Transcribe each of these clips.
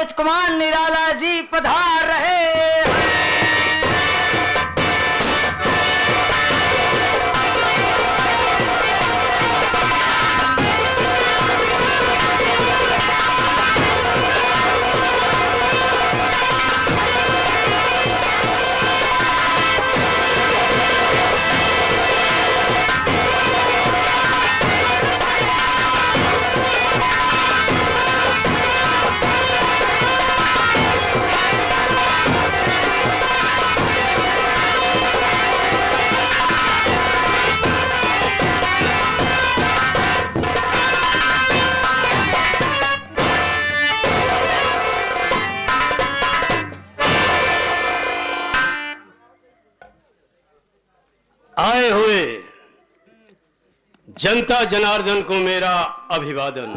मनोज कुमार निराला जी पधार रहे हैं। आए हुए जनता जनार्दन को मेरा अभिवादन।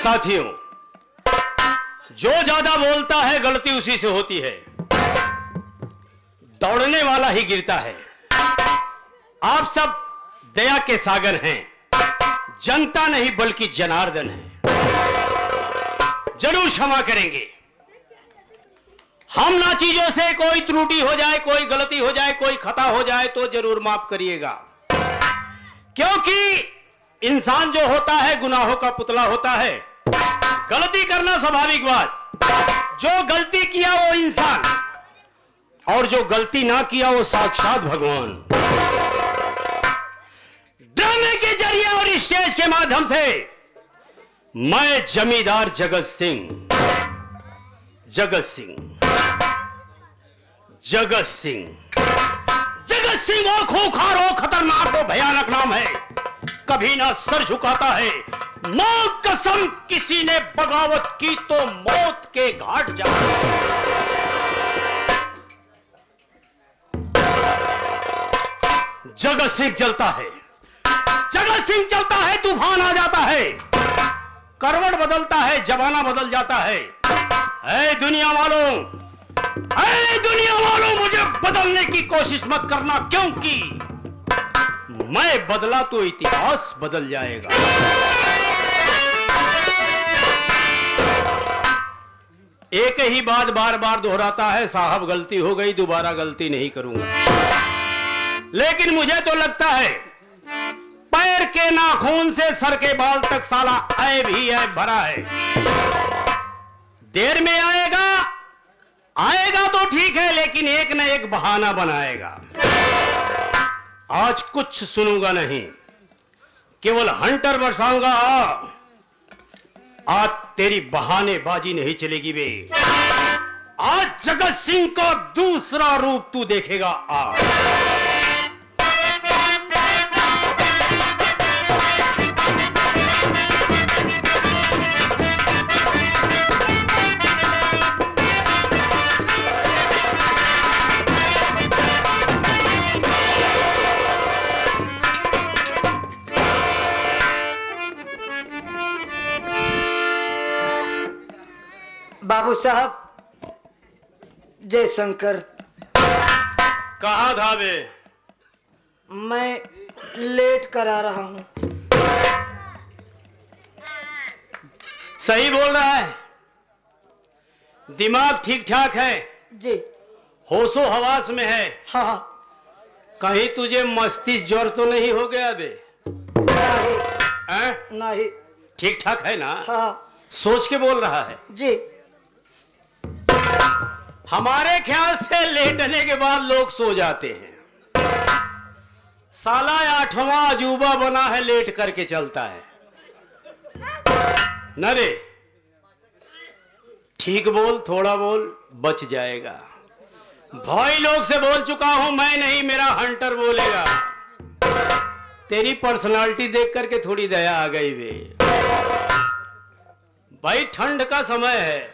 साथियों, जो ज्यादा बोलता है गलती उसी से होती है, दौड़ने वाला ही गिरता है। आप सब दया के सागर हैं, जनता नहीं बल्कि जनार्दन है। जरूर क्षमा करेंगे। हम ना चीजों से कोई त्रुटि हो जाए, कोई गलती हो जाए, कोई खता हो जाए तो जरूर माफ करिएगा, क्योंकि इंसान जो होता है गुनाहों का पुतला होता है। गलती करना स्वाभाविक बात। जो गलती किया वो इंसान, और जो गलती ना किया वो साक्षात भगवान। ड्रामे के जरिए और स्टेज के माध्यम से मैं जमींदार जगत सिंह वो खूंखार हो, खतरनाक हो, भयानक नाम है। कभी ना सर झुकाता है। मौत कसम किसी ने बगावत की तो मौत के घाट जा। जगत सिंह चलता है, तूफान आ जाता है, करवट बदलता है, जमाना बदल जाता है। ऐ दुनिया वालों, मुझे बदलने की कोशिश मत करना, क्योंकि मैं बदला तो इतिहास बदल जाएगा। एक ही बात बार बार दोहराता है, साहब गलती हो गई, दोबारा गलती नहीं करूंगा। लेकिन मुझे तो लगता है पैर के नाखून से सर के बाल तक साला ऐब ही ऐब भरा है। देर में आएगा तो ठीक है, लेकिन एक न एक बहाना बनाएगा। आज कुछ सुनूंगा नहीं, केवल हंटर बरसाऊंगा। आज तेरी बहानेबाजी नहीं चलेगी बे। आज जगत सिंह का दूसरा रूप तू देखेगा। बाबू साहब, जय शंकर। कहाँ था बे? मैं लेट करा रहा हूं। सही बोल रहा है, दिमाग ठीक ठाक है जी, होशो हवास में है। हाँ। कहीं तुझे मस्तिष्क ज्वर तो नहीं हो गया बे? नहीं। ठीक ठाक है ना? हाँ। सोच के बोल रहा है जी। हमारे ख्याल से लेटने के बाद लोग सो जाते हैं। साला 8वां अजूबा बना है, लेट करके चलता है। न रे, ठीक बोल, थोड़ा बोल, बच जाएगा। भाई लोग से बोल चुका हूं, मैं नहीं, मेरा हंटर बोलेगा। तेरी पर्सनालिटी देख करके थोड़ी दया आ गई बे। भाई ठंड का समय है,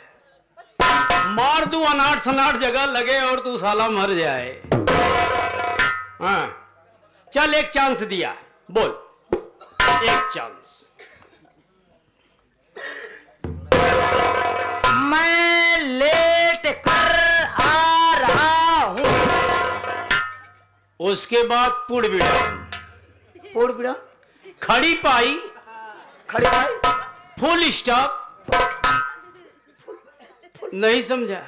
मार दूं अनाट सनाट जगह लगे और तू साला मर जाए। हाँ, चल एक चांस दिया, बोल एक चांस। मैं लेट कर आ रहा हूं। उसके बाद पुड़ बिड़ा, पुड़ बिड़ा, खड़ी पाई, खड़ी पाई, फुल स्टॉप। नहीं समझा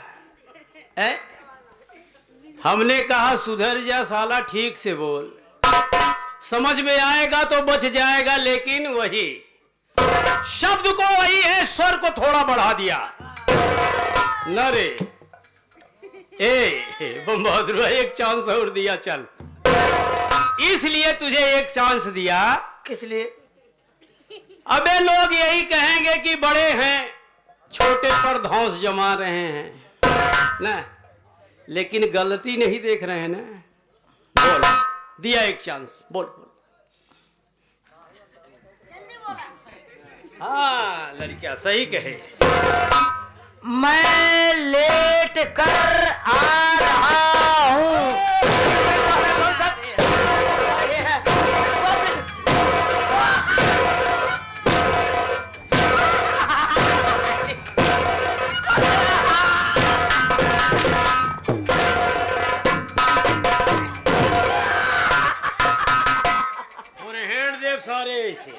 है? हमने कहा सुधर जा साला, ठीक से बोल, समझ में आएगा तो बच जाएगा, लेकिन वही शब्द को वही है, स्वर को थोड़ा बढ़ा दिया न रे। बम बहादुर एक चांस और दिया, चल इसलिए तुझे एक चांस दिया। किस लिए? अबे लोग यही कहेंगे कि बड़े हैं, छोटे पर धौंस जमा रहे हैं ना, लेकिन गलती नहीं देख रहे हैं ना। बोल, दिया एक चांस, बोल बोल। हाँ लड़कियां सही कहे। मैं लेट कर आ रहा हूँ। सारे ऐसे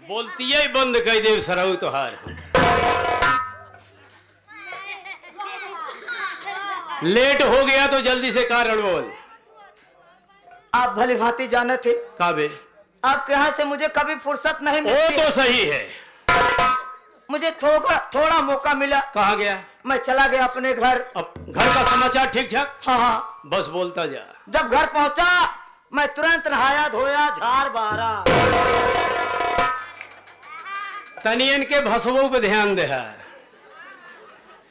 बोलती है, बंद कर दे सरऊ तोहार। लेट हो गया तो जल्दी से कारण बोल। आप भली भांति जाने थे काबे, आपके यहाँ से मुझे कभी फुर्सत नहीं वो मिलती। तो सही है, मुझे थोड़ा मौका मिला। कहाँ गया? मैं चला गया अपने घर। अब घर का समाचार ठीक ठाक? हाँ हाँ, बस बोलता जा। जब घर पहुंचा मैं तुरंत नहाया धोया, झाड़ बहारा। तनियन के भसवों पे ध्यान दे है।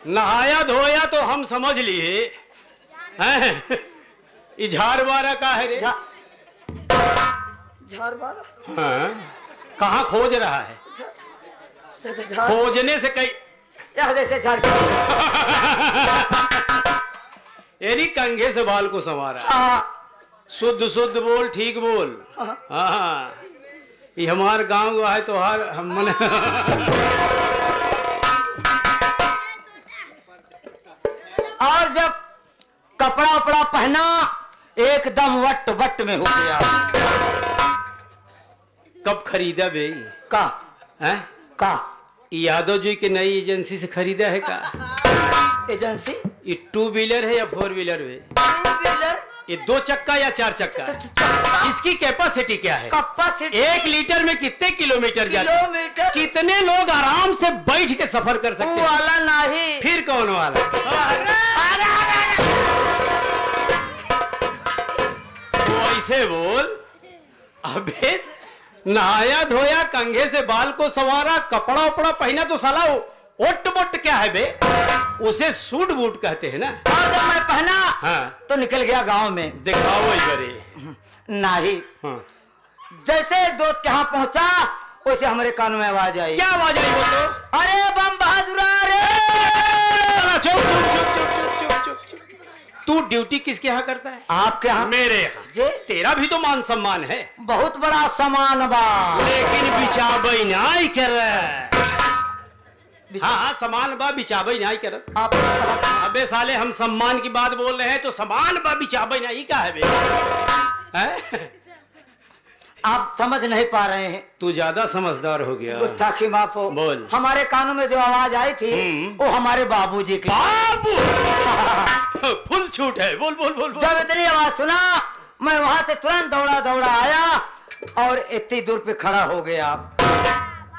नहाया धोया तो हम समझ लिए हैं, झाड़ बारा का है रे? झाड़ बहारा? हाँ, कहाँ खोज रहा है? खोजने से कई जैसे झाड़ यानी कंघे से बाल को संवारा। शुद्ध शुद्ध बोल, ठीक बोल। हाँ, ये हमार गांव है तो हर हम मने और जब कपड़ा उपड़ा पहना एकदम वट वट में हो गया। कब खरीदा बे? का है का यादव जी की नई एजेंसी से खरीदा है का? एजेंसी? ये 2 व्हीलर है या 4 व्हीलर है? 2 व्हीलर। ये 2 चक्का या 4 चक्का? इसकी कैपेसिटी क्या है? कैपेसिटी 1 लीटर में कितने किलोमीटर जाते? किलोमीटर। कितने लोग आराम से बैठ के सफर कर सकते हैं? वाला नहीं। फिर कौन वाला? तो ऐसे बोल। अबे नहाया धोया, कंघे से बाल को संवारा, कपड़ा उपड़ा पहना तो साला ओट बोट क्या है बे? उसे सूट बूट कहते हैं ना। और जब मैं पहना हाँ, तो निकल गया गांव में। दिखाओ इधर नहीं। हाँ। जैसे दोस्त के यहाँ पहुंचा वैसे हमारे कान में आवाज आई। क्या आवाज आई बोलो? अरे बम बहादुरा रे! चुप चुप चुप चुप चुप चुप। तू ड्यूटी किसके यहाँ करता है? आपके यहाँ। मेरे यहाँ। जी। तेरा भी तो मान सम्मान है। बहुत बड़ा सम्मान बा, लेकिन बिचाबई नहीं कर रहा। हाँ हाँ, समान बा बिचाबई नहीं कर। आप अबे साले, हम सम्मान की बात बोल रहे हैं तो समान बा बिचाबई नहीं का है बे? हैं? आप समझ नहीं पा रहे हैं। तू ज्यादा समझदार हो गया। गुस्ताखी माफ हो। बोल। हमारे कानों में जो आवाज आई थी वो हमारे बाबूजी की। बाबू फुल छूट है। बोल बोल बोल, बोल। जब इतनी आवाज सुना मैं वहां से तुरंत दौड़ा दौड़ा आया और इतनी दूर पे खड़ा हो गया।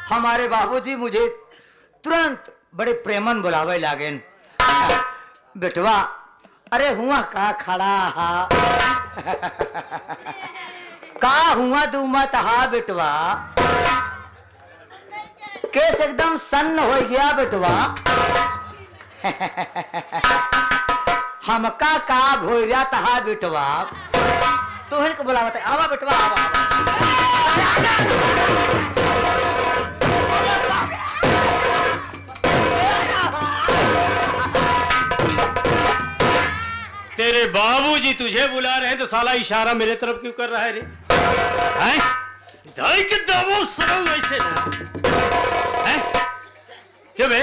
हमारे बाबूजी मुझे तुरंत बड़े प्रेमन बुलावे लागे। बेटवा, अरे हुआ का खड़ा हा का हुआ तू मत हा बेटवा? केस एकदम सन्न हो गया बेटवा। हमका का घोरिया तहा बेटवा। तो इनको बुलावत है, आवा बेटवा आवा, तेरे बाबूजी तुझे बुला रहे हैं तो साला इशारा मेरे तरफ क्यों कर रहा है रे? हैं? दाई के दबो सरल वैसे ना। हैं? क्यों बे?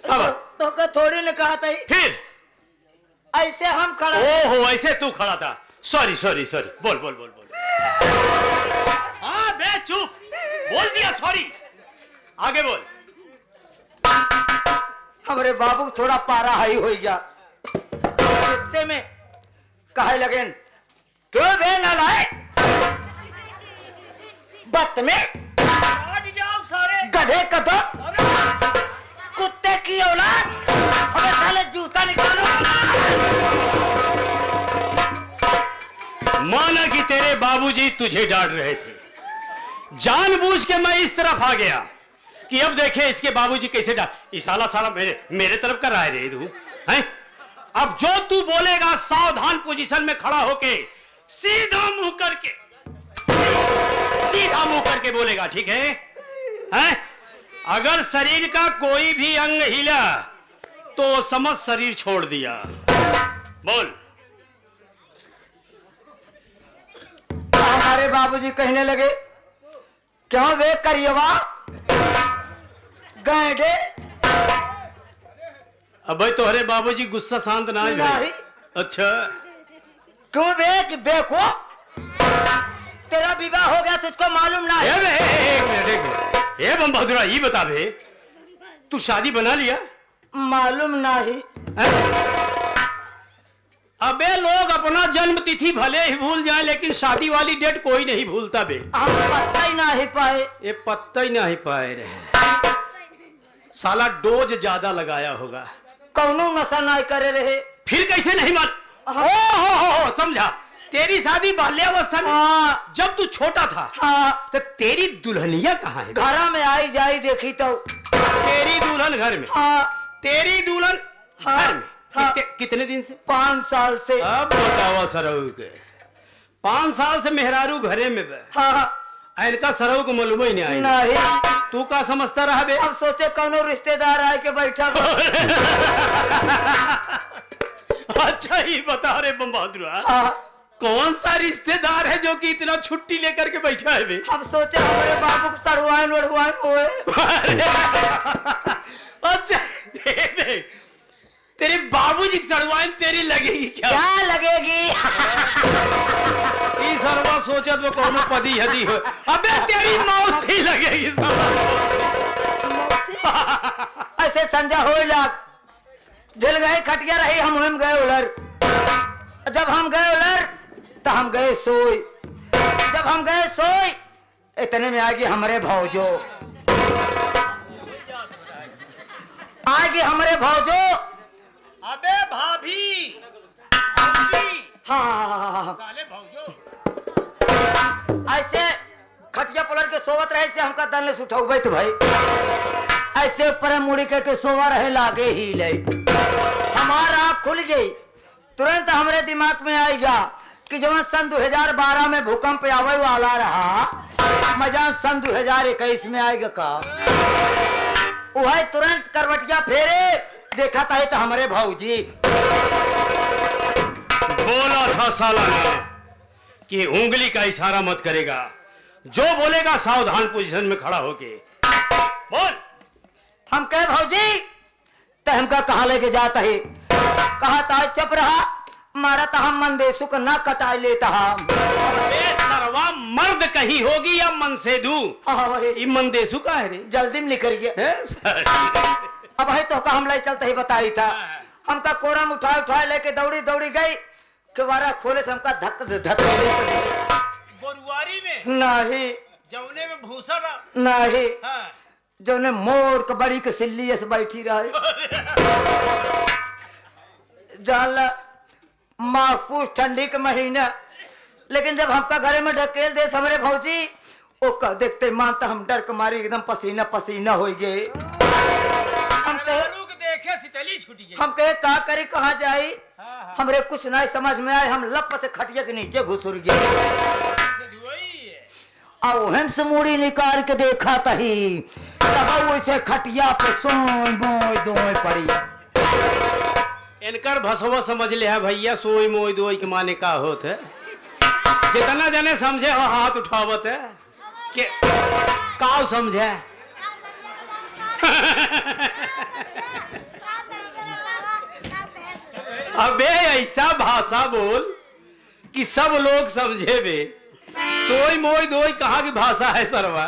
अब तो का थोड़ी ने कहा था फिर ऐसे हम खड़ा। ओहो, ऐसे तू खड़ा था। सॉरी सॉरी सॉरी, बोल बोल बोल बोल। हाँ बे, सॉरी, आगे बोल। हमारे बाबू थोड़ा पारा हाई हो गया, गुस्से में कहे लगे, क्यों बे नालायक, बदतमीज, जाओ सारे गधे कदम, कुत्ते की औलाद, अबे साले जूता निकालो। माना कि तेरे बाबूजी तुझे डांट रहे थे, जानबूझ के मैं इस तरफ आ गया कि अब देखे इसके बाबूजी कैसे डांट। साला साला मेरे तरफ कर रहा है रे तू, हैं? अब जो तू बोलेगा सावधान पोजीशन में खड़ा होके सीधा मुंह करके बोलेगा, ठीक है? हैं? अगर शरीर का कोई भी अंग हिला तो समझ शरीर छोड़ दिया। बोल। हमारे बाबूजी कहने लगे, क्यों वे करियवा गैंडे। अब भाई तुम्हारे बाबूजी गुस्सा शांत ना है भाई। अच्छा, क्यों वे कि बेको, तेरा विवाह हो गया तुझको मालूम ना है? एक मिनट, ये बम बहादुरा ये बता दे, तू शादी बना लिया? मालूम नहीं। अबे लोग अपना जन्म तिथि भले ही भूल जाए लेकिन शादी वाली डेट कोई नहीं भूलता बे। हम पत्ता ही नहीं पाए। ये पत्ता ही नहीं पाए रहे, साला डोज ज्यादा लगाया होगा, कौनो नशा नहीं करे रहे। फिर कैसे नहीं मान? हो समझा, तेरी शादी बाल्यावस्था में। हाँ। जब तू छोटा था। हाँ। तो तेरी दुल्हनिया कहाँ है? घर में आई जाई देखी तो। तेरी दुल्हन घर में? हाँ। तेरी दुल्हन घर में? हाँ। कितने दिन से? 5 साल से। अब बतावा सरऊ के 5 साल से मेहरारू घरे में बे। हाँ। इनका सरऊ को मालूम ही नहीं आई। नहीं। तू का समझता रहा बे? अब सोचे कौनो रिश्तेदार आए के बैठा। अच्छा ही बता रे बम बहादुर, कौन सा रिश्तेदार है जो कि इतना छुट्टी लेकर के बैठा है बे? अब सोचे हमारे बाबू को सड़वाइन वड़वाइन होए। अच्छा दे, तेरे बाबूजी की सड़वाइन तेरी लगेगी क्या? क्या लगेगी? ई सरवा सोचत वो कौनो पदी हदी हो। अबे तेरी मौसी लगेगी साला। ऐसे संजा होए लाग जल गए, खटिया रही, हम गए उलर। जब हम गए उलर तो हम गए सोई। जब हम गए सोई इतने में आगे हमारे भौजो, आगे हमारे भौजो। अबे भाभी, हाँ, साले भौजो। ऐसे खटिया पलट के सोवत रहे से हमका दल से उठाऊ तो भाई ऐसे ऊपर मुड़ी करके सोवा रहे लागे ही ले। हमारा आँख खुल गई, तुरंत हमारे दिमाग में आएगा कि जब सन 2012 में भूकंप आवे वाला रहा, मजा सन 2021 में आएगा का। वह तुरंत करवटिया फेरे, देखा था तो हमारे भाऊजी। बोला था साला ने कि उंगली का इशारा मत करेगा, जो बोलेगा सावधान पोजीशन में खड़ा होके बोल। हम कहे भाऊजी तो हमका कहा लेके जाता है? कहा था चुप रहा, मारा था हम मंदेशु का ना कटा लेता हम। सरवा मर्द कहीं होगी या मन से दू? ये मंदेशु का है रे, जल्दी में निकल गया। अब है तो हम ले चलते ही बताई था। हमका कोरम उठा लेके दौड़ी गई, किवारा खोले से हमका धक बोरुआरी में नहीं, जौने में भूसा नहीं, जो ने मोर के बड़ी के सिल्ली से बैठी रहे। जानला माहफूज ठंडी के महीना, लेकिन जब हमका घरे में ढकेल दे हमारे भौजी, वो कह देखते मानता हम डर के मारी एकदम पसीना पसीना हो गए। हम कहे का करी, कहाँ जाई? हमरे कुछ नहीं समझ में आए, हम लप से खटिया के नीचे घुसुर गए। और से मुड़ी निकाल के देखा तही तब उसे खटिया पे सोई मोई दोई पड़ी। इनकर भसवा समझ ले है भैया, सोई मोई दोई के माने का होत है। जितना जने समझे हो हाथ उठावत है के काव समझे। अबे ऐसा भाषा बोल कि सब लोग समझे बे। सोई मोई दोई कहाँ की भाषा है सरवा?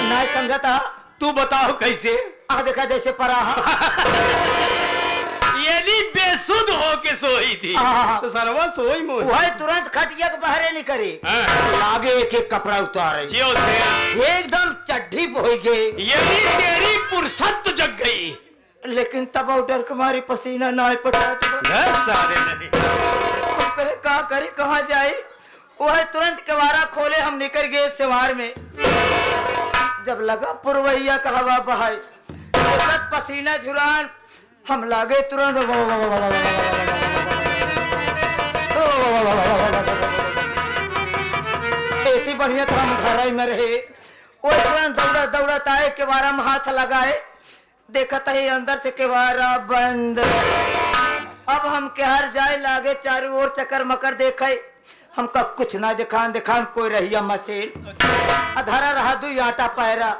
ना समझता। तू बताओ कैसे? आ देखा जैसे पराहा। यदि बेसुध हो के सोई थी हाँ। तो सरवा सोई मोही। वह तुरंत खटिया के बहरे नहीं करे, लागे एक एक कपड़ा उतारे, जियो से एकदम चड्ढी बोई गई। यदि तेरी फुर्सत तो जग गई, लेकिन तब डर कुमारी पसीना ना पटात। सारे नहीं। हम कहे कहा करे कहाँ जाए। वह तुरंत कवारा खोले, हम निकल गए सिवार में। जब लगा पुरवैया का हवा बहाई, पसीना झुरान, हम लागे तुरंत ऐसी बढ़िया तो हम घर ही में रहे। वो तुरंत दौड़ा दौड़त आए, केवारा में हाथ लगाए, देखत है अंदर से केवारा बंद। अब हम केहर जाए, लागे चारों ओर चक्कर मकर देखे, हमका कुछ ना दिखान दिखान कोई रहिया मशीन अधरा रहा, दू आटा पैरा,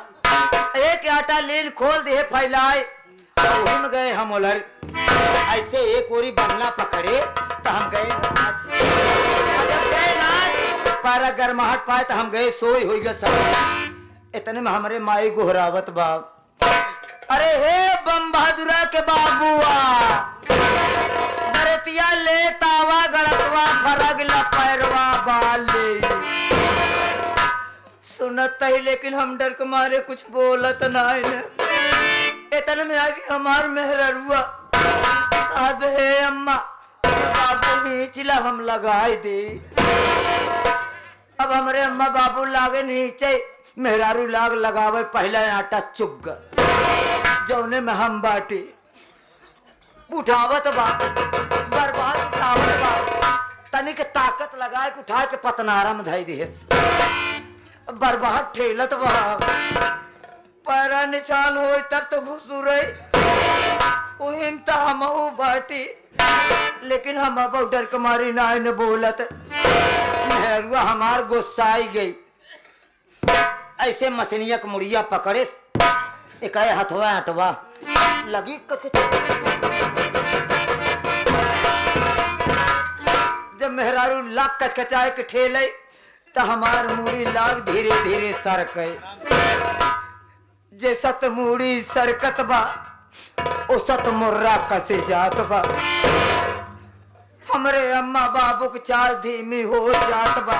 एक आटा लील खोल दे फैलाए, वही में गए हम उलर। ऐसे एक ओरी बनना पकड़े तो हम गए नाच। जब गए नाच, पारा गर्माहट पाए तो हम गए सोई हुई गए सब। इतने में हमारे माई गोहरावत बाप, अरे हे बम बहादुरा के बाबुआ, बरतिया ले तावा गड़तवा फरग ला पैरवा बाल ले। सुनत ही लेकिन हम डर के मारे कुछ बोलत नहीं। इतने में आगे हमार मेहररुआ, अब हे अम्मा बाबू नीचला हम लगाए दे। अब हमारे अम्मा बाबू लागे नीचे, मेहरारू लाग लगावे, पहला आटा चुग जौने में हम बाटी उठावत बा, बर्बाद उठावत बा, तनिक ताकत लगाए के उठा के पतनारा में धई दिहस, बर्बाद ठेलत बा। पैरा निशान हो तब तो घुसू रही, उहिम तो हमहू बाटी, लेकिन हम अब डर के मारी ना न बोलत। मेहरुआ हमार गुस्साई गई, ऐसे मसनिया के मुड़िया पकड़े, एक हथवा हटवा लगी जब मेहरारू लाख कचकचाए के ठेले तो हमार मूड़ी लाग धीरे धीरे सरक, जे सत मूड़ी सरकत बा ओ सत मुर्रा कसे जात बा। हमरे अम्मा बाबू के चाल धीमी हो जात बा,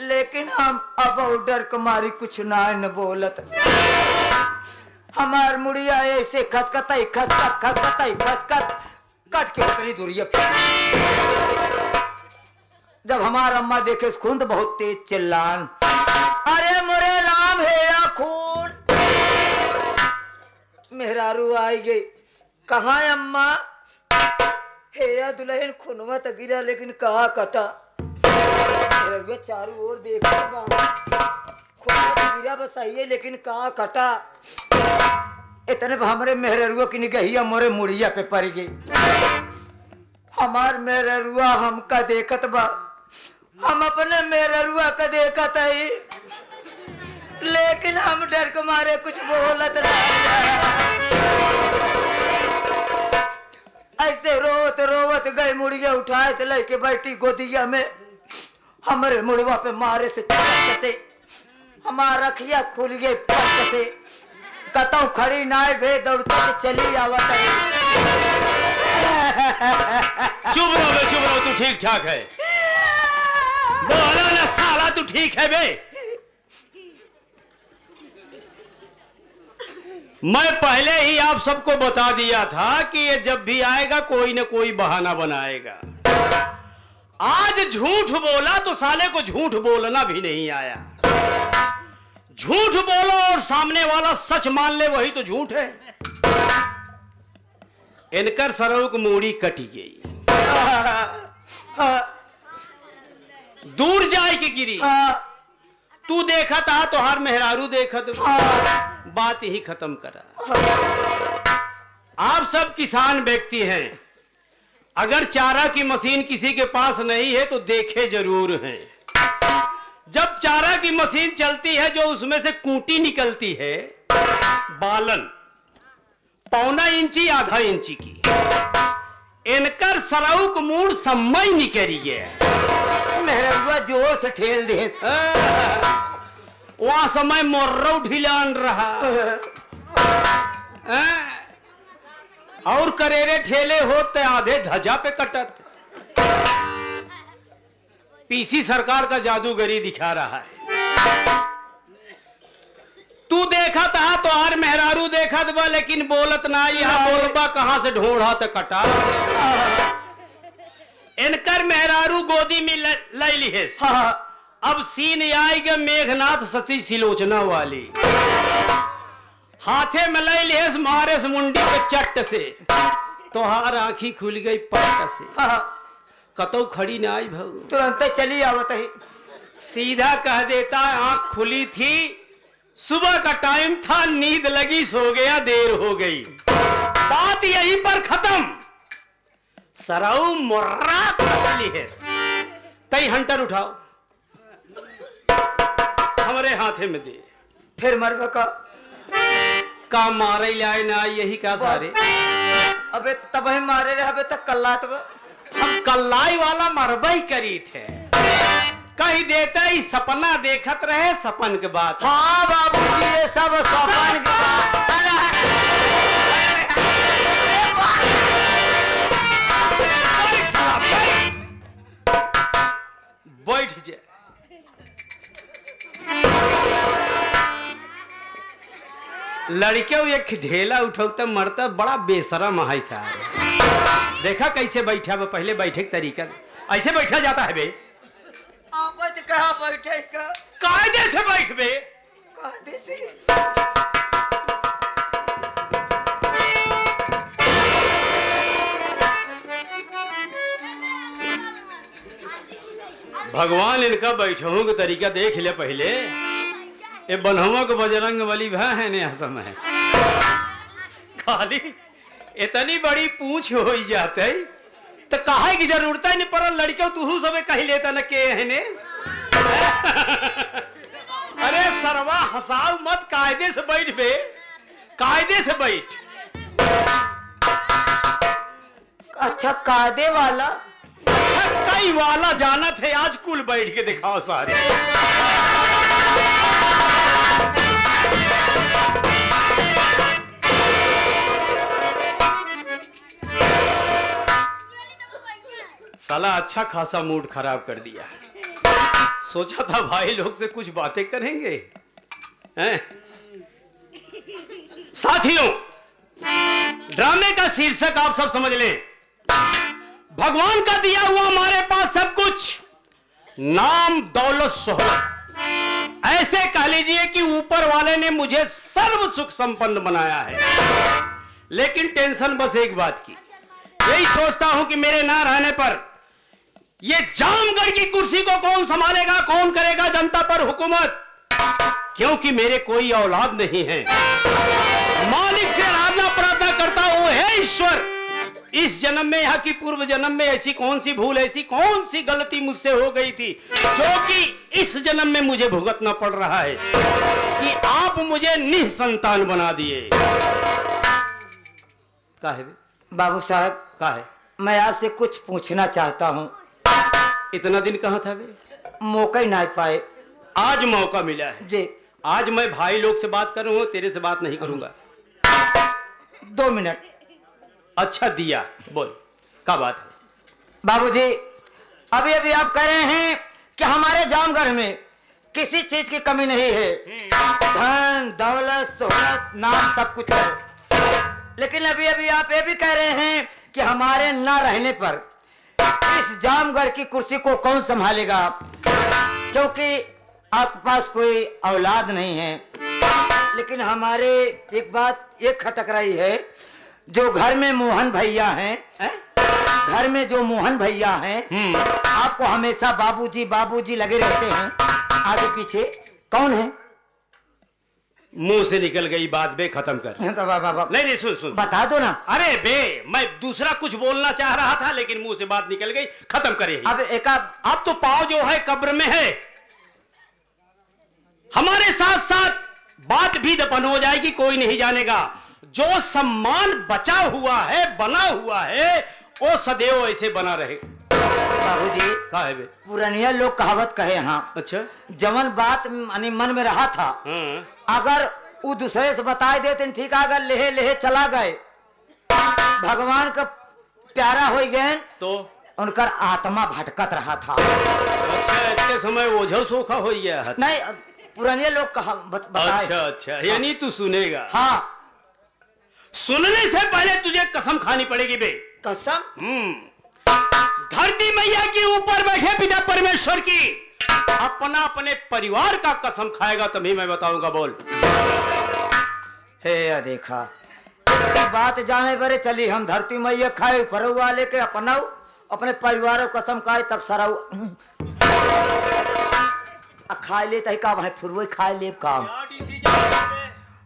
लेकिन हम अब डर कुमारी कुछ ना न बोलत। हमार मुड़िया ऐसे खसकत खसकत कट के उतरी दूरिया। जब हमार अम्मा देखे खून तो बहुत तेज चिल्लान, अरे मोरे राम है या खून। मेहरारू आई गई, कहाँ अम्मा? हे या दुल्हन खूनवा तो गिरा, लेकिन कहाँ कटा? चारों ओर देख गिरा बस सही है, लेकिन कहाँ कटा? इतने हमारे मेहरुआ की निगहिया मोरे मुड़िया पे पड़ गई। हमार मेहरुआ हमका देखत बा, हम अपने मेहरुआ का देखत है, लेकिन हम डर के मारे कुछ बोलत नहीं। ऐसे रोवत रोवत गए, मुड़िया उठाए से लेके बैठी गोदिया में, हमारे मुड़वा पे मारे से हमारा रखिया खुल गई पट से, कतौ खड़ी नाय भे दौड़ते चली आवत है। चुप रहो तू ठीक ठाक है, बोला ना साला तू ठीक है बे। मैं पहले ही आप सबको बता दिया था कि ये जब भी आएगा कोई न कोई बहाना बनाएगा। आज झूठ बोला तो साले को झूठ बोलना भी नहीं आया। झूठ बोलो और सामने वाला सच मान ले, वही तो झूठ है। इनकर सरऊ की मूड़ी कटी गई, दूर जाए के गिरी। तू देखा था तो हर मेहरारू देखत, बात ही खत्म करा। आप सब किसान व्यक्ति हैं, अगर चारा की मशीन किसी के पास नहीं है तो देखे जरूर हैं। जब चारा की मशीन चलती है, जो उसमें से कूटी निकलती है, बालन 1.25 इंची आधा इंची की, इनकर सरऊक मूड सम्मई निकली है। मेहरुआ जोर से ठेल दे, वहां समय मोर्रो ढिलान रहा। और करेरे ठेले होते आधे ध्वजा पे कटत। पीसी सरकार का जादूगरी दिखा रहा है। तू देखा था तो आर मेहरारू देखत बा, लेकिन बोलत ना। यहाँ बोलबा कहां से ढूंढा तो कटा। इनकर मेहरारू गोदी में लई ली। अब सीन आएगा मेघनाथ सती सिलोचना वाली। हाथे में लई ली मारे से मुंडी पे चट्ट से, तो हार आंखी खुल गई पट से। कतो खड़ी ना आई भाऊ, तुरंत चली आवत ही। सीधा कह देता आंख खुली थी, सुबह का टाइम था, नींद लगी, सो गया, देर हो गई। बात यहीं पर खत्म। सराऊ मुर्रा असली है। तई हंटर उठाओ, हमारे हाथे में दे। फिर मरबे का मारे लाए ना यही का सारे। अबे तब ही मारे रहे, अबे तक कल्ला तो हम कल्लाई वाला मरबई करी थे। कही देता ही सपना देखत रहे, सपन के बात। हाँ बाबूजी, ये सब सपन की बात। बैठ जा। लड़के एक ढेला उठौता मरता, बड़ा बेशरम है साहब। देखा कैसे बैठा वो, पहले बैठे के तरीका ऐसे बैठा जाता है बे। कहा बैठे का कायदे से बैठ बे। कायदे से भगवान इनका बैठों के तरीका देख ले पहले। ये बनहुआ को बजरंग बली भा है ने समय खाली इतनी बड़ी पूछ हो जाते तो कहे की जरूरत ही नहीं पड़ल। लड़के तू सब कही लेता न के है ने। अरे सरवा हसाव मत, कायदे से बैठ बे, कायदे से बैठ। अच्छा कायदे वाला, अच्छा कई वाला जाना थे, आज कुल बैठ के दिखाओ सारे। साला अच्छा खासा मूड खराब कर दिया। सोचा था भाई लोग से कुछ बातें करेंगे हैं? साथियों, ड्रामे का शीर्षक आप सब समझ लें। भगवान का दिया हुआ हमारे पास सब कुछ, नाम दौलत शोहरत, ऐसे कह लीजिए कि ऊपर वाले ने मुझे सर्व सुख संपन्न बनाया है। लेकिन टेंशन बस एक बात की, यही सोचता हूं कि मेरे ना रहने पर ये जामगढ़ की कुर्सी को कौन संभालेगा, कौन करेगा जनता पर हुकूमत, क्योंकि मेरे कोई औलाद नहीं है। मालिक से आराधना प्रार्थना करता हूं, हे ईश्वर, इस जन्म में यहाँ की पूर्व जन्म में ऐसी कौन सी भूल, ऐसी कौन सी गलती मुझसे हो गई थी जो कि इस जन्म में मुझे भुगतना पड़ रहा है कि आप मुझे निसंतान बना दिए। काहे बाबू साहब, काहे मैं आपसे कुछ पूछना चाहता हूँ। इतना दिन कहाँ था बे? मौका ही ना पाए। आज मौका मिला है जी। आज मैं भाई लोग से बात करूंगा, तेरे से बात नहीं करूंगा। 2 मिनट। अच्छा दिया, बोल क्या बात है? बाबूजी, अभी अभी आप कह रहे हैं कि हमारे जामगढ़ में किसी चीज की कमी नहीं है, धन दौलत शोहरत नाम सब कुछ है। लेकिन अभी अभी आप ये भी कह रहे हैं कि हमारे ना रहने पर इस जामगढ़ की कुर्सी को कौन संभालेगा, क्योंकि आपके पास कोई औलाद नहीं है। लेकिन हमारे एक बात ये खटक रही है, जो घर में मोहन भैया हैं, घर में जो मोहन भैया हैं, आपको हमेशा बाबूजी बाबूजी लगे रहते हैं, आगे पीछे कौन है? मुंह से निकल गई बात बे, खत्म कर। तो बाबा नहीं नहीं सुन सुन, बता दो ना। अरे बे, मैं दूसरा कुछ बोलना चाह रहा था लेकिन मुंह से बात निकल गई, खत्म करे। अब एक अब तो पाँव जो है कब्र में है, हमारे साथ साथ बात भी दफन हो जाएगी, कोई नहीं जानेगा। जो सम्मान बचा हुआ है, बना हुआ है, वो सदैव ऐसे बना रहे। बाबूजी का है बे? पुरानिया लोग कहावत कहे हाँ, अच्छा। जवन बात यानी मन में रहा था, हाँ। अगर वो दूसरे से बताए देते ठीक, अगर लेहे लेहे चला गए भगवान का प्यारा हो गए तो उनकर आत्मा भटकत रहा था। अच्छा, इसके समय ओझो सोखा हो गया है। नहीं, पुराने लोग बताए। अच्छा अच्छा, यानी तू सुनेगा। हाँ, सुनने से पहले तुझे कसम खानी पड़ेगी बे। कसम? धरती मैया के ऊपर बैठे पिता परमेश्वर की अपना अपने परिवार का कसम खाएगा तभी मैं बताऊंगा। बोल। हे देखा बात जाने बरे चली, हम धरती मैया खाए ऊपर वाले के अपना अपने परिवार को कसम खाए तब सराऊ खाए ले तही का भाई फुरवई खाए ले काम।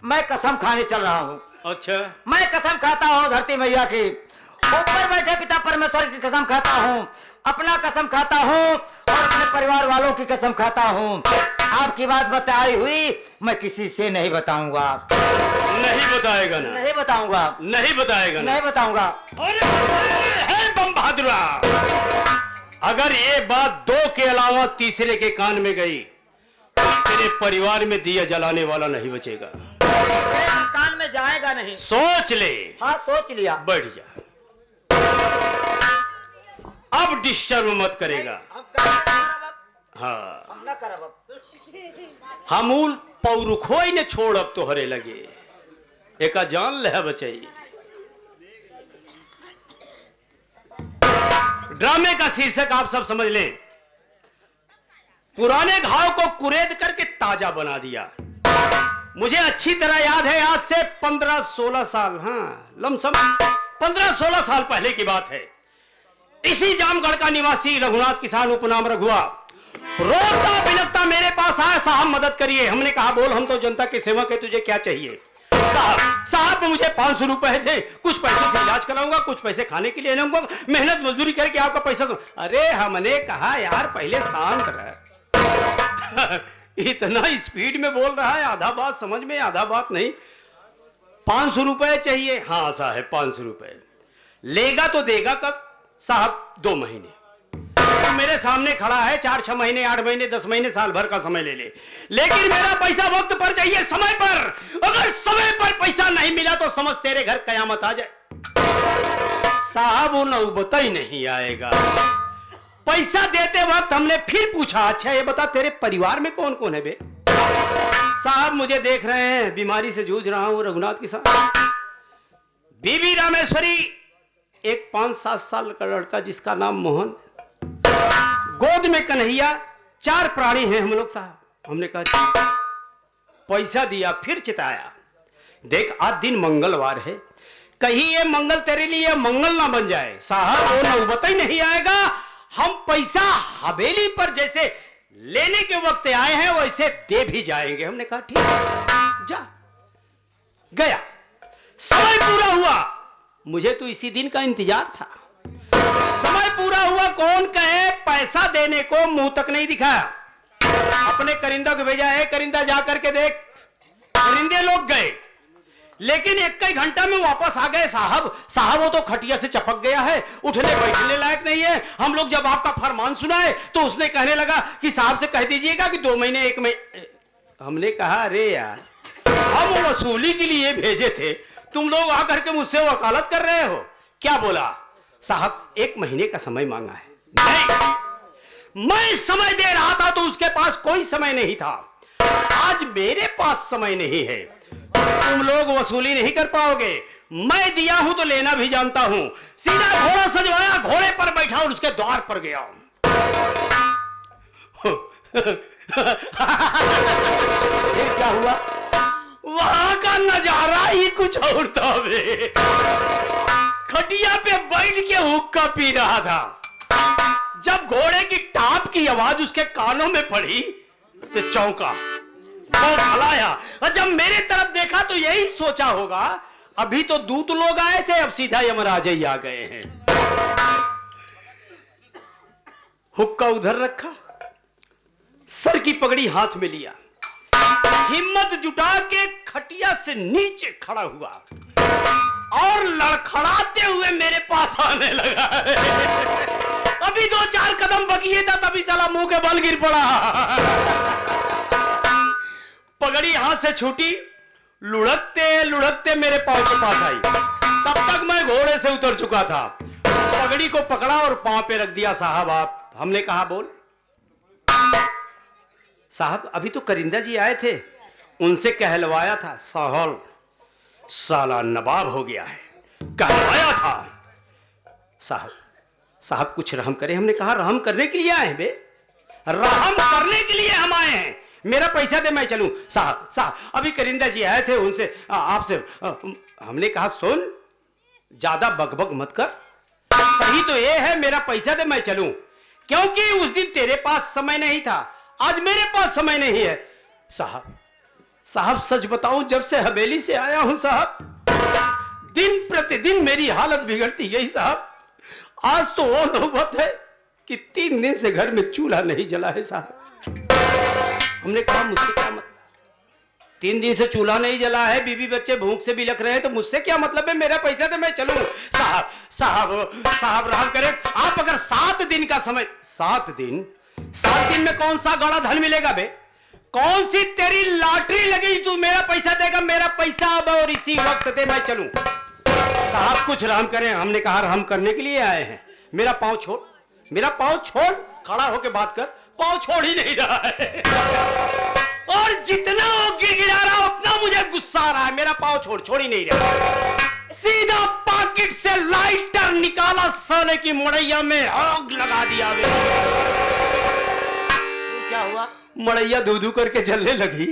मैं कसम खाने चल रहा हूँ। अच्छा, मैं कसम खाता हूँ धरती मैया की ऊपर बैठे पिता परमेश्वर की कसम खाता हूँ, अपना कसम खाता हूँ और अपने परिवार वालों की कसम खाता हूँ। आपकी बात बताई हुई मैं किसी से नहीं बताऊंगा। नहीं बताएगा ना? नहीं बताऊंगा। नहीं बताएगा ना? नहीं बताऊंगा। अरे बम बहादुरा, अगर ये बात दो के अलावा तीसरे के कान में गई तेरे परिवार में दिया जलाने वाला नहीं बचेगा। कान में जाएगा नहीं। सोच ले। हाँ, सोच लिया। बैठ जा, अब डिस्टर्ब मत करेगा। हाँ, हमूल पौरुखोई ने छोड़ अब तो हरे लगे एका जान ले बचाई। ड्रामे का शीर्षक आप सब समझ लें, पुराने घाव को कुरेद करके ताजा बना दिया। मुझे अच्छी तरह याद है, आज से 15-16 साल, हाँ लमसम 15-16 साल पहले की बात है। इसी जामगढ़ का निवासी रघुनाथ किसान उपनाम रघुआ रोता बिलखता मेरे पास आया, साहब मदद करिए। हमने कहा बोल, हम तो जनता के सेवक है, तुझे क्या चाहिए? साहब मुझे 500 रुपए थे, कुछ पैसे से इलाज कराऊंगा, कुछ पैसे खाने के लिए लूंगा, मेहनत मजदूरी करके आपका पैसा। अरे हमने कहा यार पहले शांत रह इतना स्पीड में बोल रहा है, आधा बात समझ में आधा बात नहीं। 500 रुपए चाहिए? हाँ साहब 500 रुपए। लेगा तो देगा कब? साहब 2 महीने। तो मेरे सामने खड़ा है, 4-6 महीने, 8 महीने, 10 महीने, साल भर का समय ले ले, लेकिन मेरा पैसा वक्त पर चाहिए, समय पर। अगर समय पर पैसा नहीं मिला तो समझ तेरे घर कयामत आ जाए। साहब वो नौबत ही नहीं आएगा। पैसा देते वक्त हमने फिर पूछा, अच्छा ये बता तेरे परिवार में कौन कौन है बे? साहब मुझे देख रहे हैं, बीमारी से जूझ रहा हूं रघुनाथ किसान। बीबी रामेश्वरी, एक 5-7 साल का लड़का जिसका नाम मोहन, गोद में कन्हैया, 4 प्राणी हैं हम लोग साहब। हमने कहा पैसा दिया, फिर चिताया, देख आज दिन मंगलवार है, कहीं ये मंगल तेरे लिए मंगल ना बन जाए। साहब वो नौबत ही नहीं आएगा, हम पैसा हवेली पर जैसे लेने के वक्त आए हैं वैसे दे भी जाएंगे। हमने कहा ठीक है जा। गया, समय पूरा हुआ, मुझे तो इसी दिन का इंतजार था। समय पूरा हुआ, कौन कहे पैसा देने को मुंह तक नहीं दिखाया। अपने करिंदा को भेजा है, करिंदा जा करके देख। करिंदे लोग गए, लेकिन 1 घंटा में वापस आ गए। साहब वो तो खटिया से चपक गया है, उठने बैठने लायक नहीं है। हम लोग जब आपका फरमान सुनाए तो उसने कहने लगा कि साहब से कह दीजिएगा कि 2 महीने 1 महीने। हमने कहा अरे यार हम वसूली के लिए भेजे थे, तुम लोग आकर के मुझसे वकालत कर रहे हो। क्या बोला? साहब 1 महीने का समय मांगा है। नहीं, मैं समय दे रहा था तो उसके पास कोई समय नहीं था, आज मेरे पास समय नहीं है, तुम लोग वसूली नहीं कर पाओगे। मैं दिया हूं तो लेना भी जानता हूं। सीधा घोड़ा सजवाया, घोड़े पर बैठा और उसके द्वार पर गया। फिर क्या हुआ? वहां का नजारा ही कुछ और था बे। खटिया पे बैठ के हुक्का पी रहा था। जब घोड़े की टाप की आवाज उसके कानों में पड़ी तो चौंका, बहुत हलाया, और जब मेरे तरफ देखा तो यही सोचा होगा अभी तो दूत लोग आए थे, अब सीधा यमराज ही आ गए हैं। हुक्का उधर रखा, सर की पगड़ी हाथ में लिया, हिम्मत जुटा के खटिया से नीचे खड़ा हुआ और लड़खड़ाते हुए मेरे पास आने लगा। अभी 2-4 कदम बगिए था तभी साला मुंह के बल गिर पड़ा। पगड़ी हाथ से छूटी, लुढ़कते लुढ़कते मेरे पांव के पास आई। तब तक मैं घोड़े से उतर चुका था। पगड़ी को पकड़ा और पांव पे रख दिया। साहब आप, हमने कहा बोल। साहब अभी तो करिंदा जी आए थे, उनसे कहलवाया था। साहल साला नवाब हो गया है, कहलवाया था। साहब कुछ रहम करें। हमने कहा रहम करने के लिए आए हैं बे, रहम करने के लिए हम आए हैं। मेरा पैसा दे मैं चलूं। साहब अभी करिंदा जी आए थे, उनसे आपसे हमने कहा सुन ज्यादा बकबक मत कर, सही तो ये है मेरा पैसा दे मैं चलूं, क्योंकि उस दिन तेरे पास समय नहीं था, आज मेरे पास समय नहीं है। साहब सच बताऊं, जब से हवेली से आया हूं साहब, दिन प्रतिदिन मेरी हालत बिगड़ती गई साहब। आज तो वो नौबत है कि 3 दिन से घर में चूल्हा नहीं जला है साहब। हमने कहा मुझसे क्या मतलब, 3 दिन से चूल्हा नहीं जला है, बीवी बच्चे भूख से बिलख रहे हैं, तो मुझसे क्या मतलब है, मेरा पैसा तो मैं चलूं। साहब रहम करें आप, अगर 7 दिन का समय, 7 दिन में कौन सा गड़ा धन मिलेगा बे, कौन सी तेरी लॉटरी लगी तू मेरा पैसा देगा, मेरा पैसा अब और इसी वक्त दे मैं चलूं। साहब कुछ रहम करें। हमने कहा रहम करने के लिए आए हैं, मेरा पांव छोड़, मेरा पांव छोड़, खड़ा होके बात कर, पांव छोड़ ही नहीं रहा है और जितना वो गिड़गिड़ा रहा उतना मुझे गुस्सा आ रहा है। मेरा पांव छोड़ ही नहीं रहा। सीधा पॉकेट से लाइटर निकाला, साले की मड़ैया में आग लगा दिया। क्या हुआ? मड़ैया धू करके जलने लगी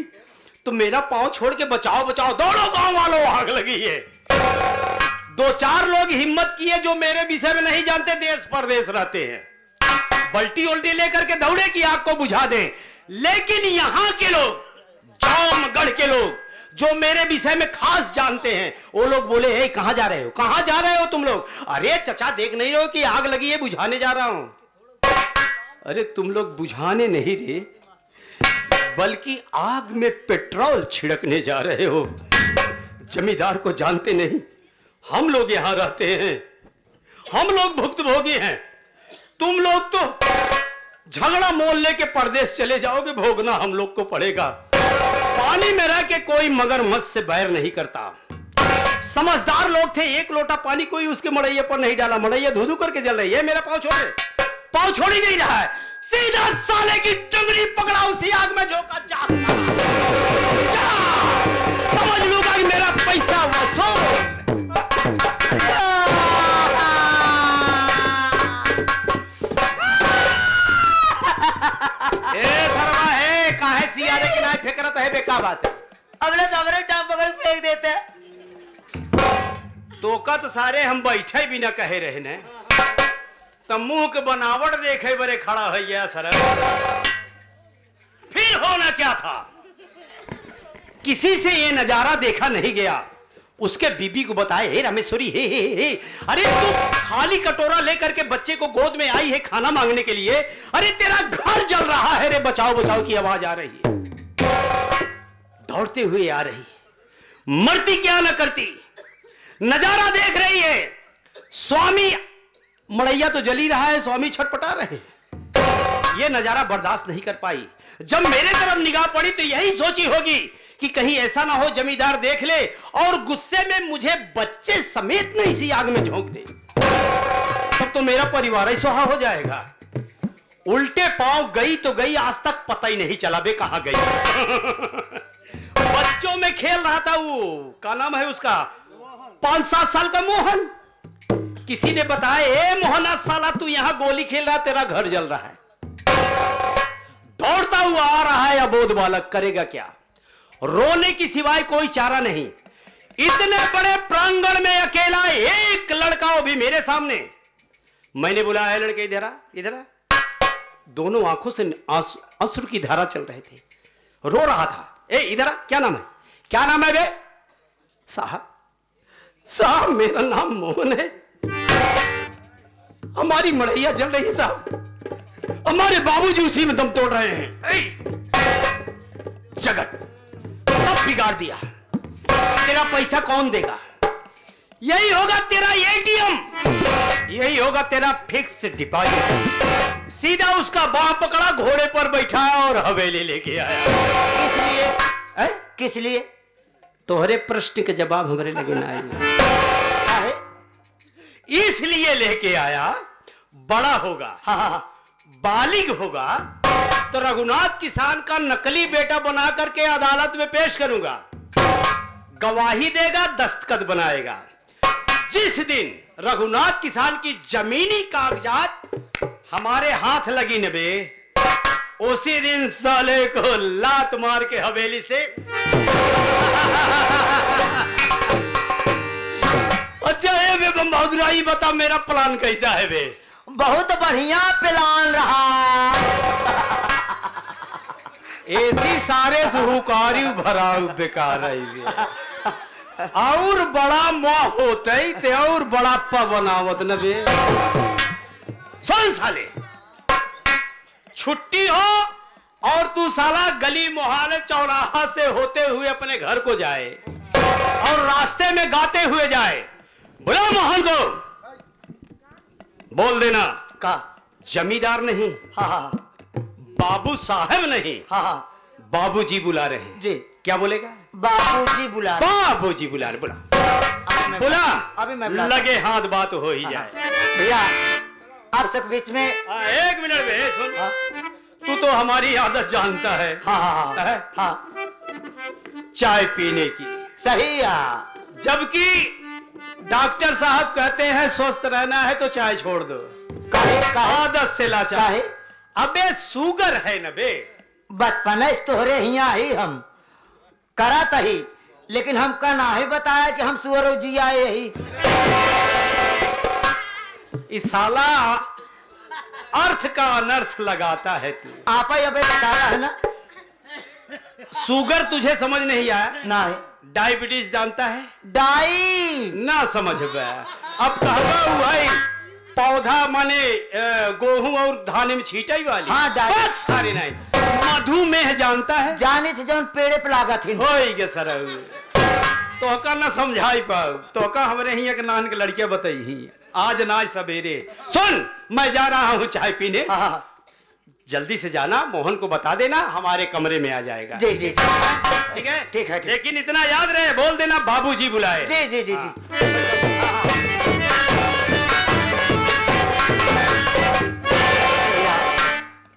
तो मेरा पांव छोड़ के बचाओ दोनों गांव वालों आग लगी है। 2-4 लोग हिम्मत किए जो मेरे विषय में नहीं जानते, देश परदेश रहते हैं, बल्टी उल्टी लेकर के दौड़े कि आग को बुझा दें। लेकिन यहां के लोग, जामगढ़ के लोग जो मेरे विषय में खास जानते हैं, वो लोग बोले हे कहां जा रहे हो तुम लोग? अरे चचा देख नहीं रहे हो कि आग लगी है, बुझाने जा रहा हूं। अरे तुम लोग बुझाने नहीं रे, बल्कि आग में पेट्रोल छिड़कने जा रहे हो। जमींदार को जानते नहीं, हम लोग यहां रहते हैं, हम लोग भुक्तभोगी हैं। तुम लोग तो झगड़ा मोल लेके परदेश चले जाओगे, भोगना हम लोग को पड़ेगा। पानी में रह के कोई मगरमच्छ से बैर नहीं करता। समझदार लोग थे, 1 लोटा पानी कोई उसके मड़ैये पर नहीं डाला, मड़ैया धू करके जल रही है। मेरा पांव छोड़ ही नहीं रहा है। सीधा साले की टंगड़ी पकड़ा, उसी आग में झोंका। जा समझ लूंगा कि मेरा पैसा वसूल। सरवा है काहे सियारे के नाय फेंकरत है, बेका बात है। अबरे टांग पकड़ फेंक देते। तोकत सारे हम बैठे भी न कहे रहे ने, तो मुंह के बनावट देखे बरे खड़ा है गया सर। फिर होना क्या था, किसी से ये नजारा देखा नहीं गया। उसके बीबी को बताए, हे रामेश्वरी हे, अरे तू खाली कटोरा लेकर के बच्चे को गोद में आई है खाना मांगने के लिए, अरे तेरा घर जल रहा है रे, बचाओ की आवाज आ रही है। दौड़ते हुए आ रही, मरती क्या न करती, नजारा देख रही है। स्वामी, मड़ैया तो जली रहा है, स्वामी छटपटा रहे। ये नजारा बर्दाश्त नहीं कर पाई। जब मेरे तरफ निगाह पड़ी तो यही सोची होगी कि कहीं ऐसा ना हो जमींदार देख ले और गुस्से में मुझे बच्चे समेत नहीं इसी आग में झोंक दे, तब तो मेरा परिवार ही सुहा हो जाएगा। उल्टे पांव गई तो गई, आज तक पता ही नहीं चला बे कहां गई। बच्चों में खेल रहा था वो, क्या नाम है उसका, 5-7 साल का मोहन। किसी ने बताया, ए मोहना साला तू यहां गोली खेल रहा, तेरा घर जल रहा है। दौड़ता हुआ आ रहा है अबोध बालक, करेगा क्या, रोने की सिवाय कोई चारा नहीं। इतने बड़े प्रांगण में अकेला एक लड़का, वो भी मेरे सामने। मैंने बुलाया, लड़के इधर आ। दोनों आंखों से अश्रु की धारा चल रहे थे, रो रहा था। ए इधर आ, क्या नाम है बे? साहब मेरा नाम मोहन है, हमारी मड़ैया जल रही है साहब, हमारे बाबूजी उसी में दम तोड़ रहे हैं। जगत सब बिगाड़ दिया, तेरा पैसा कौन देगा? यही होगा तेरा एटीएम, यही होगा तेरा फिक्स डिपॉजिट। सीधा उसका बाप पकड़ा, घोड़े पर बैठाया और हवेली लेके आया। किस लिए? किस लिए? तोहरे प्रश्न के जवाब हमारे लगे ना आए। है? इसलिए लेके आया, बड़ा होगा, हाँ, बालिग होगा तो रघुनाथ किसान का नकली बेटा बना करके अदालत में पेश करूंगा। गवाही देगा, दस्तखत बनाएगा। जिस दिन रघुनाथ किसान की जमीनी कागजात हमारे हाथ लगी न बे, उसी दिन साले को लात मार के हवेली से अच्छा है बे बम बहादुराई, बता मेरा प्लान कैसा है बे? बहुत बढ़िया प्लान रहा। ऐसी सारे सुहुकारी भरा बेकार है और बड़ा मुआ होते ते और बड़ा पा बनावत न बे। सुन साले, छुट्टी हो और तू साला गली मोहल्ले चौराहा से होते हुए अपने घर को जाए और रास्ते में गाते हुए जाए। बुला मोहन को, बोल देना का जमींदार नहीं, हाँ, बाबू साहब नहीं, हाँ, बाबूजी बुला रहे हैं। जी। क्या बोलेगा? बाबूजी बुला रहे। बाबूजी बुला रहे। बुला बुला, अभी मैं बुलाता हूं। लगे हाथ बात हो ही जाए। भैया आप सब बीच में। एक मिनट में सुन, हाँ, तू तो हमारी आदत जानता है, हाँ, हाँ, है? हाँ, चाय पीने की, सही है। जबकि डॉक्टर साहब कहते हैं स्वस्थ रहना है तो चाय छोड़ दो। काहे? आदत से लाचार। काहे? अबे शुगर है न बे। बचपन तोहरे हिया ही हम करा तही, लेकिन हम का ना ही बताया कि हम सुअरो जी आए ही। इस साला अर्थ का अनर्थ लगाता है तू। आप ही अबे बताया है ना। शुगर तुझे समझ नहीं आया? ना है। डायबिटीज जानता है? डाई ना समझ बे। अब कहगा हुआ है पौधा माने गेहूं और धान में छीटाई वाली। हाँ, डाई। बस सारे नहीं। मधुमेह जानता है? जाने से जौन पेड़े पे लागत ही। होई गे सर, तो का ना समझाई पाऊ, तो का हमरे ही एक नान के लड़कियां बताई ही आज ना सवेरे। सुन, मैं जा रहा हूँ चाय पीने। हाँ, जल्दी से जाना, मोहन को बता देना हमारे कमरे में आ जाएगा। जी जी जी। ठीक है? ठीक है, ठीक। लेकिन इतना याद रहे, बोल देना बाबूजी बुलाए। जी जी जी जी।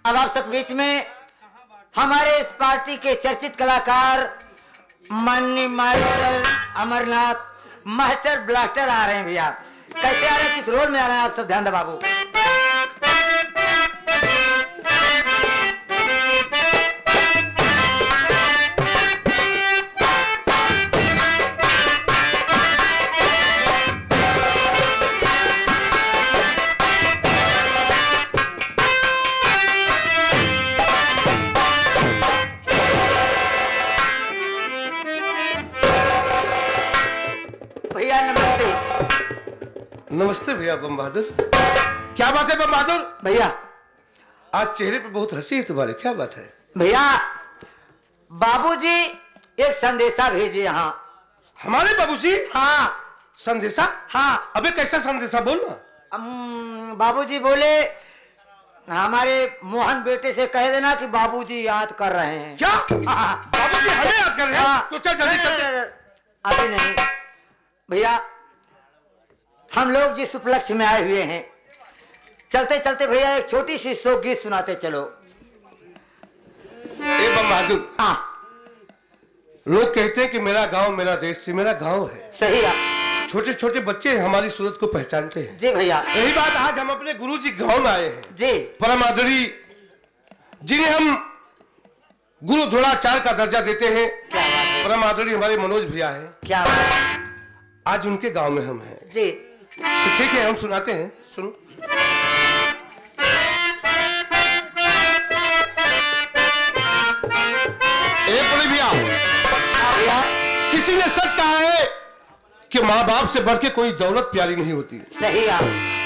अब आप सब बीच में हमारे इस पार्टी के चर्चित कलाकार मन्नी मास्टर, अमरनाथ मास्टर ब्लास्टर आ रहे हैं। भैया कैसे आ रहे हैं, किस रोल में आ रहे हैं, आप सब ध्यान दो बाबू। भैया नमस्ते। नमस्ते भैया बम बहादुर। क्या बात है बम बहादुर? भैया आज चेहरे पे बहुत हंसी है तुम्हारे, क्या बात है? भैया बाबूजी एक संदेशा भेजे यहाँ। हमारे बाबूजी? हाँ संदेशा? हाँ। अबे कैसा संदेशा, बोलना। बाबूजी बोले हमारे मोहन बेटे से कह देना कि बाबूजी याद कर रहे हैं। क्या? हाँ। बाबूजी हमें याद कर रहे हैं? हाँ। तो चल जल्दी चलते। अभी नहीं भैया, हम लोग जिस उपलक्ष्य में आए हुए हैं, चलते चलते भैया एक छोटी सी शोक गीत सुनाते चलो। ए बम बहादुर, हाँ लोग कहते हैं कि मेरा गांव मेरा देश से मेरा गांव है। सही है। छोटे छोटे बच्चे हमारी सूरत को पहचानते हैं। जी भैया। यही बात आज हम अपने गुरुजी गांव में आए हैं। जी। परम आदरणीय जिन्हें हम गुरु द्रोणाचार्य का दर्जा देते हैं, क्या बात है। परम आदरणीय हमारे मनोज भैया हैं। क्या बात है। आज उनके गांव में हम हैं। जी। तो ठीक है, हम सुनाते हैं, सुनो। ए बोले भैया, हाँ भैया। किसी ने सच कहा है कि माँ बाप से बढ़ के कोई दौलत प्यारी नहीं होती। सही है।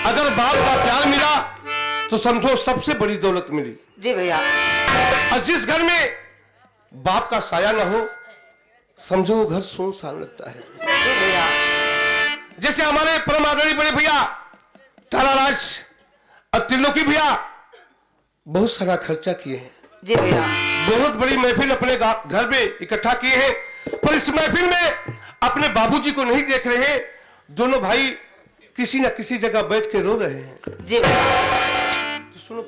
अगर बाप का प्यार मिला तो समझो सबसे बड़ी दौलत मिली। जी भैया। और जिस घर में बाप का साया ना हो, समझो वो घर सुनसान लगता है। जी भैया। जैसे हमारे परम आदरणीय बड़े भैया ताराराज और त्रिलोकी भैया बहुत सारा खर्चा किए हैं, जी भैया। बहुत बड़ी महफिल अपने घर में इकट्ठा किए हैं, पर इस महफिल में अपने बाबूजी को नहीं देख रहे। दोनों भाई किसी न किसी जगह बैठ के रो रहे हैं। जी भैया। तो सुनो,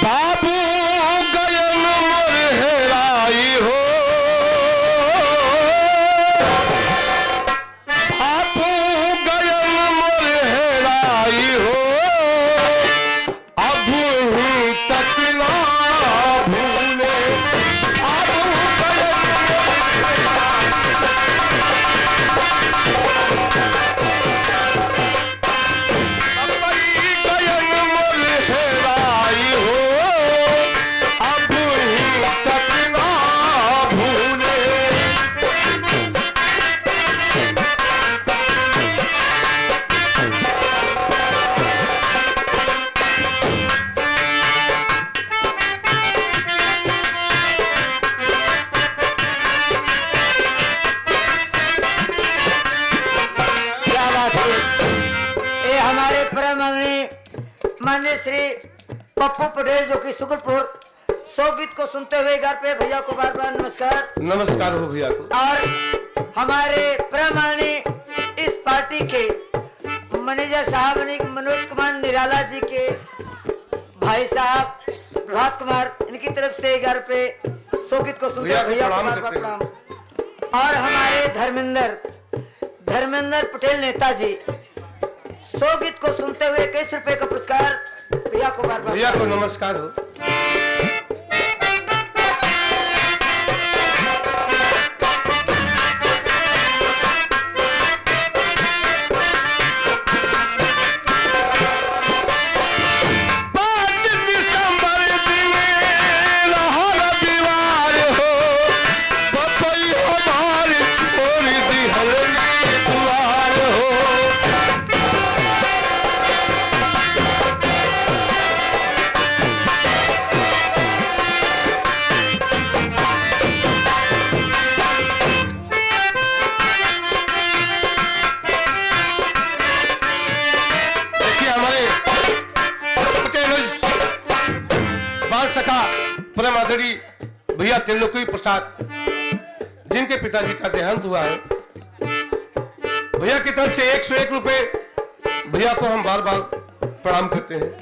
बाबू गयन मोर हेराई हो, बाबू गयन मोर हेराई हो, अब ही तक ना भूले, बाबू गयन मोर हेराई हो, अब ही तक ना भूले। क्या बात है। ये हमारे परम आदरणीय माननीय श्री पप्पू पटेल जो कि शुक्लपुर गीत को सुनते हुए घर पे भैया को बार बार नमस्कार। नमस्कार हो भैया को। और हमारे परम आदरणीय इस पार्टी के मैनेजर साहब मनोज कुमार निराला जी के भाई साहब प्रभात कुमार, इनकी तरफ से घर पे गीत को सुनते हुए भैया को बार बार प्रणाम। और हमारे धर्मेंद्र पटेल नेताजी गीत को सुनते हुए 21 रुपए का पुरस्कार भैया को बार बार। भैया को नमस्कार हो। सका परम आदरणीय भैया त्रिलोकी प्रसाद, जिनके पिताजी का देहांत हुआ है, भैया की तरफ से 101 रुपए भैया को हम बार बार प्रणाम करते हैं।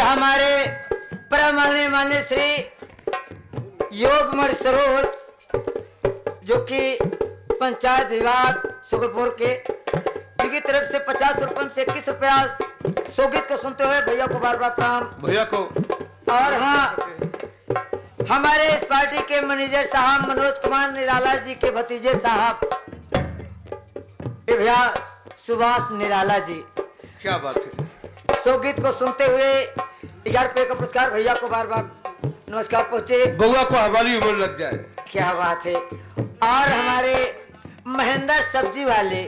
हमारे परम माननीय श्री योगमठ सरोज जो कि पंचायत विभाग शुक्लपुर के, इनकी तरफ से 50 रुपए से 21 रुपया गीत को सुनते हुए भैया को बार बार प्रणाम भैया को। और हाँ, हमारे इस पार्टी के मैनेजर साहब मनोज कुमार निराला जी के भतीजे साहब भैया सुभाष निराला जी, क्या बात है। गीत को सुनते हुए 11 रुपए का पुरस्कार भैया को बार बार नमस्कार पहुंचे। बउआ को हमारी उम्र लग जाए, क्या बात है। और हमारे महेंद्र सब्जी वाले,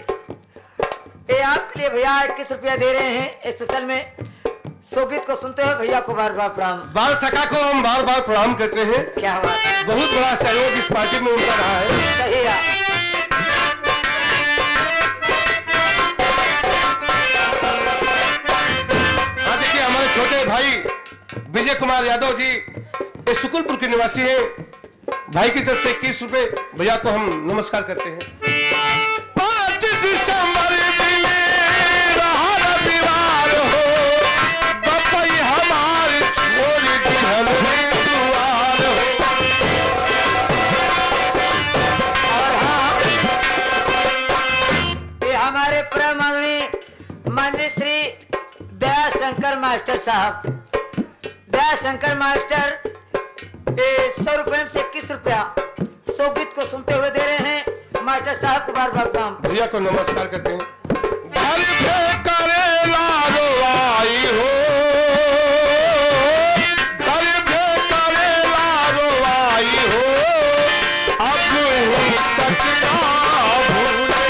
ये आपके लिए भैया 21 रुपया दे रहे हैं स्पेशल में। गीत को सुनते हुए भैया को बार बार प्रणाम। बाल सका को हम बार बार प्रणाम करते हैं। क्या बात है। बहुत बड़ा सहयोग इस पार्टी में उनका रहा है। सही है। छोटे भाई विजय कुमार यादव जी ये शुक्लपुर के निवासी है, भाई की तरफ से 21 रुपए भैया को हम नमस्कार करते हैं। 5 दिसंबर हमारे छोड़ दिहल दुआर हो। और हाँ, ये हमारे परम माननीय श्री दया शंकर मास्टर साहब, दया शंकर मास्टर 100 रुपए में से 21 रुपया सो गीत को सुनते हुए दे रहे हैं मास्टर साहब को बार बार प्रणाम। भैया को नमस्कार करते हैं। घर पे करेला रोवाई हो, घर पे करेला रोवाई हो, अब तक ना भूले।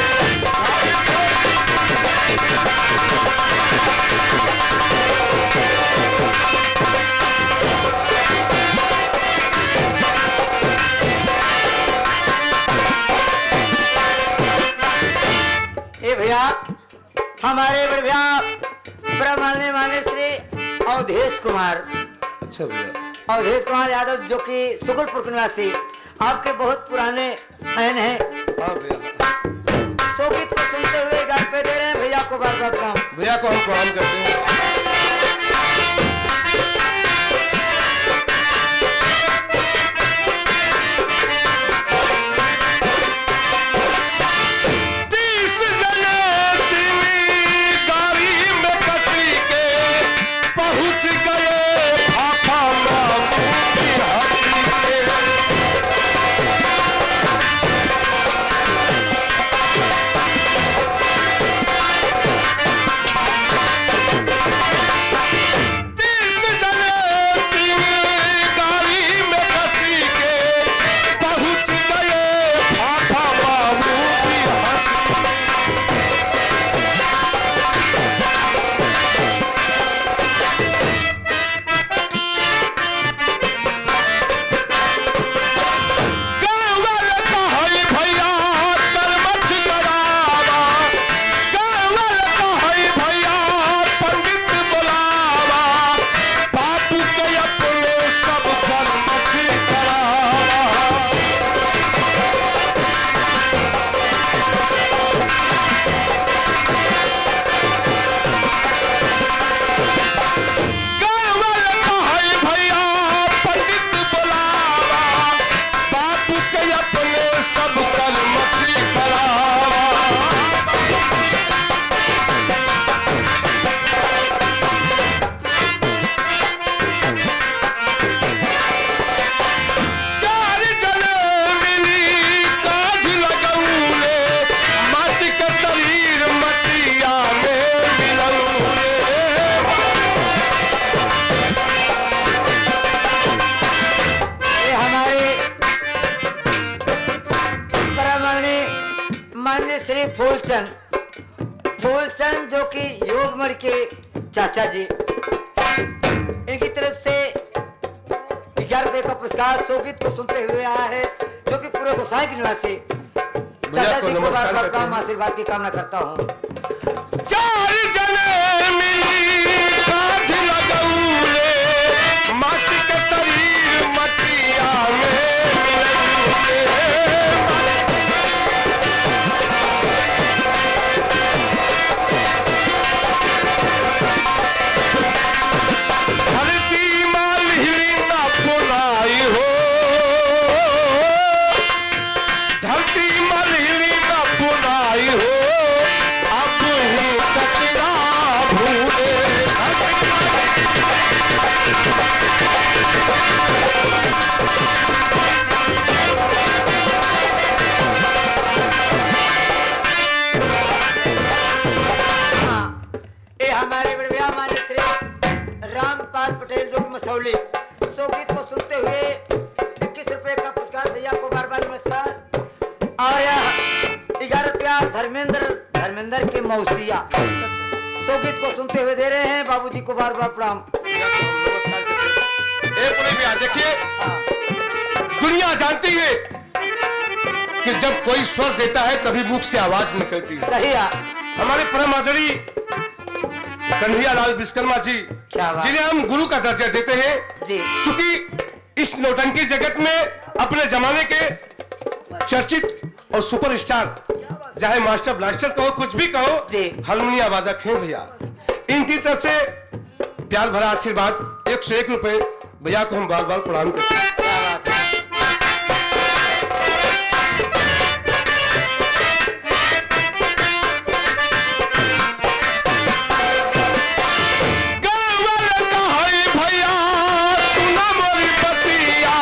ए भैया हमारे बड़े भैया ब्रह्मांड माने श्री अवधेश कुमार, अच्छा भैया, अवधेश कुमार यादव जो कि सुगुलपुर के निवासी आपके बहुत पुराने फैन हैं। हाँ भैया, सो गीत को सुनते हुए घर पे दे रहे हैं भैया को बार बार प्रणाम। भैया को हम प्रणाम करते हैं। माननीय श्री फूलचंद जो कि योगमण के चाचा जी, इनकी तरफ से 11 रुपए का पुरस्कार सोगीत को सुनते हुए आया है, जो कि पूरे गोसाई के निवासी चाचा जी को बार बार प्रणाम आशीर्वाद की कामना करता हूँ। चार जने मिली काठ लगौले, माटी के शरीर मटिया में मिलौले। धरती माल हिली ना पुनाई हो, धरती माल हिली ना पुनाई हो, अब ही तक ना भूले। ये हमारे बड़े मान्य श्री रामपाल पटेल जो कि मसौली सोगीत को सुनते हुए 21 रुपए का पुरस्कार भैया को बार बार नमस्कार। और यह 11 रुपया धर्मेंद्र के मौसिया सोगीत को सुनते हुए दे रहे हैं, बाबूजी को बार बार प्रणाम। देखिए, दुनिया जानती है कि जब कोई स्वर देता है तभी मुख से आवाज निकलती है। सही है। हमारे परम आदरणीय कन्हैया लाल विश्वकर्मा जी, जिन्हें हम गुरु का दर्जा देते हैं जी, चूंकि इस नौटंकी जगत में अपने जमाने के चर्चित और सुपरस्टार, चाहे मास्टर ब्लास्टर कहो कुछ भी कहो, हारमोनिया वादक हैं भैया। इनकी तरफ से प्यार भरा आशीर्वाद 101 रुपए भैया को हम बार बार प्रणाम करते हैं। भैया सुना मोरी बतिया,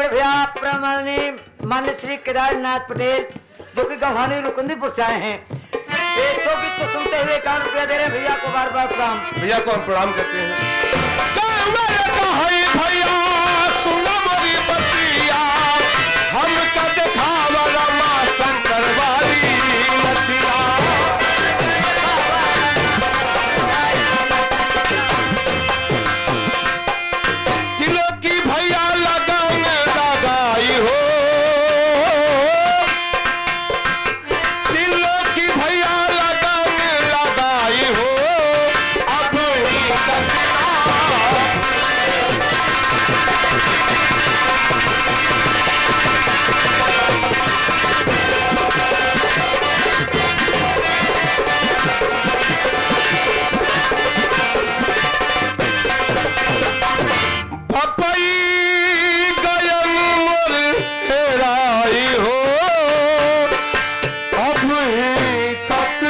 बड़े भैया प्रमानी मान्य श्री केदारनाथ पटेल जो कि गंवानी रुकुंदीपुर से आए हैं, 100 गीत को सुनते हुए 1 रुपया दे रहे हैं भैया को बार बार प्रणाम। भैया को हम प्रणाम करते हैं। भैया सुनो मोरी बतिया, हम का दिखावा रमा शंकर वाली मछिया। दिलों की भैया लगन लगाई हो, दिलों की भैया लगन लगाई हो, अब भपई गयन मोर हेराई हो, अब तक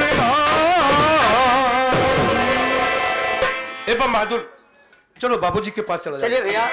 ए बा बहादुर, चलो बाबूजी के पास चला जाए। चलिए भैया।